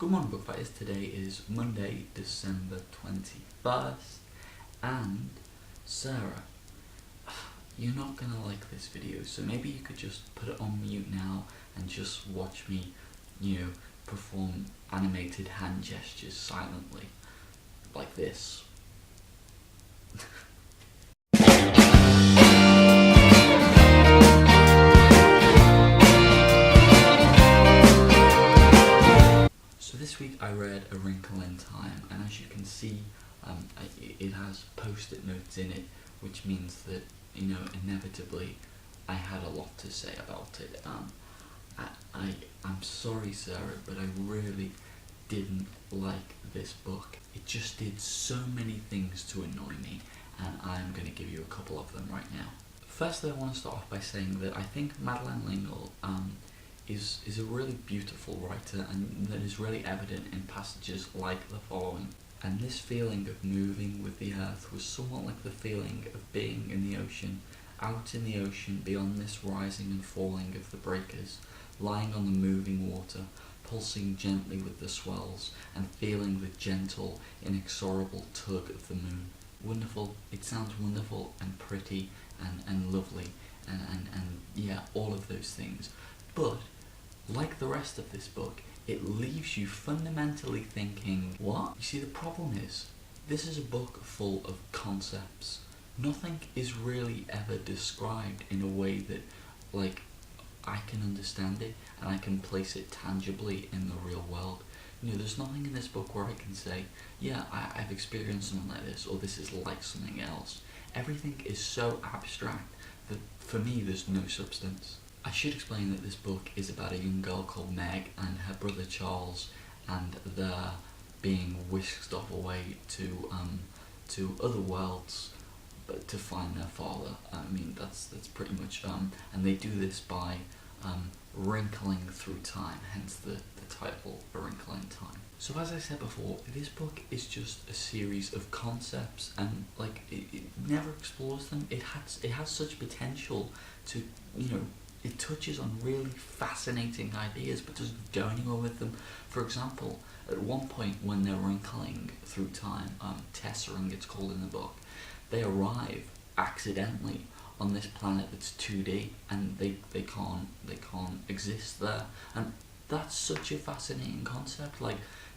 Good morning, book fighters. Today is Monday, December 21st, and Sarah, you're not gonna like this video, so maybe you could just put it on mute now and just watch me, perform animated hand gestures silently, like this. So this week I read A Wrinkle in Time, and as you can see, it has post-it notes in it, which means that, inevitably I had a lot to say about it. I'm sorry, Sarah, but I really didn't like this book. It just did so many things to annoy me, and I'm going to give you a couple of them right now. Firstly, I want to start off by saying that I think Madeleine L'Engle is a really beautiful writer, and that is really evident in passages like the following. And this feeling of moving with the earth was somewhat like the feeling of being in the ocean, out in the ocean beyond this rising and falling of the breakers, lying on the moving water, pulsing gently with the swells, and feeling the gentle, inexorable tug of the moon. Wonderful, it sounds wonderful and pretty and lovely, and yeah, all of those things. But like the rest of this book, it leaves you fundamentally thinking, what? You see, the problem is, this is a book full of concepts. Nothing is really ever described in a way that, I can understand it and I can place it tangibly in the real world. There's nothing in this book where I can say, yeah, I've experienced something like this, or this is like something else. Everything is so abstract that, for me, there's no substance. I should explain that this book is about a young girl called Meg and her brother Charles, and they're being whisked off away to other worlds, but to find their father. That's pretty much and they do this by wrinkling through time, hence the title, A Wrinkle in Time. So as I said before, this book is just a series of concepts, and it never explores them. It has such potential to, it touches on really fascinating ideas, but doesn't go anywhere with them. For example, at one point when they're wrinkling through time, tessering it's called in the book, they arrive accidentally on this planet that's 2D, and they can't exist there. And that's such a fascinating concept.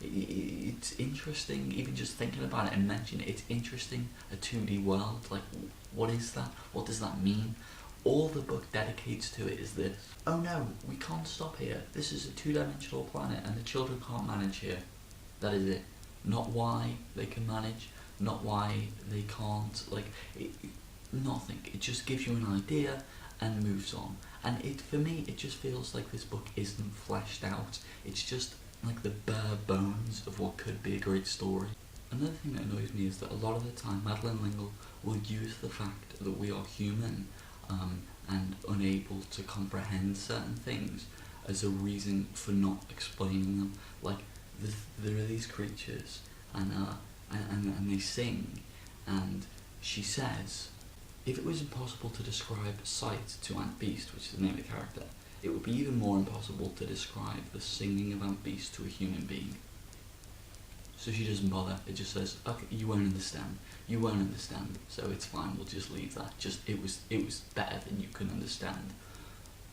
It's interesting, even just thinking about it and mentioning it. It's interesting, a 2D world. What is that? What does that mean? All the book dedicates to it is this: oh no, we can't stop here. This is a two-dimensional planet and the children can't manage here. That is it. Not why they can manage, not why they can't, nothing. It just gives you an idea and moves on. And for me, it just feels like this book isn't fleshed out. It's just like the bare bones of what could be a great story. Another thing that annoys me is that a lot of the time Madeleine L'Engle will use the fact that we are human and unable to comprehend certain things as a reason for not explaining them. There are these creatures, and they sing, and she says, if it was impossible to describe sight to Aunt Beast, which is the name of the character, it would be even more impossible to describe the singing of Aunt Beast to a human being. So she doesn't bother. It just says, okay, you won't understand, so it's fine, we'll just leave that. It was better than you can understand.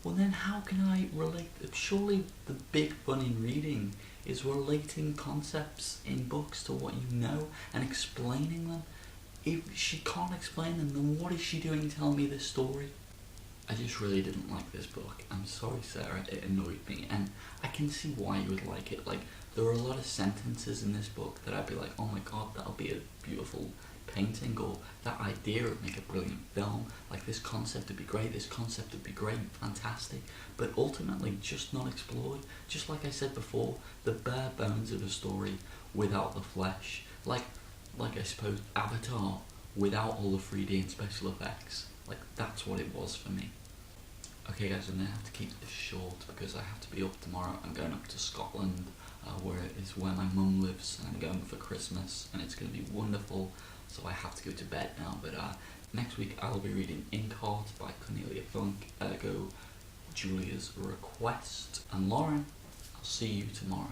Well, then how can I relate? Surely the big fun in reading is relating concepts in books to what you know and explaining them. If she can't explain them, then what is she doing telling me this story? I just really didn't like this book. I'm sorry, Sarah, it annoyed me, and I can see why you would like it. There are a lot of sentences in this book that I'd be like, oh my god, that'll be a beautiful painting, or that idea would make a brilliant film. This concept would be great, this concept would be great, fantastic, but ultimately just not explored. Just like I said before, the bare bones of a story without the flesh. Like I suppose Avatar without all the 3D and special effects. That's what it was for me. Okay guys, I'm going to have to keep this short because I have to be up tomorrow. I'm going up to Scotland, where my mum lives, and I'm going for Christmas, and it's going to be wonderful, so I have to go to bed now. But next week I'll be reading Inkheart by Cornelia Funk, ergo Julia's Request. And Lauren, I'll see you tomorrow.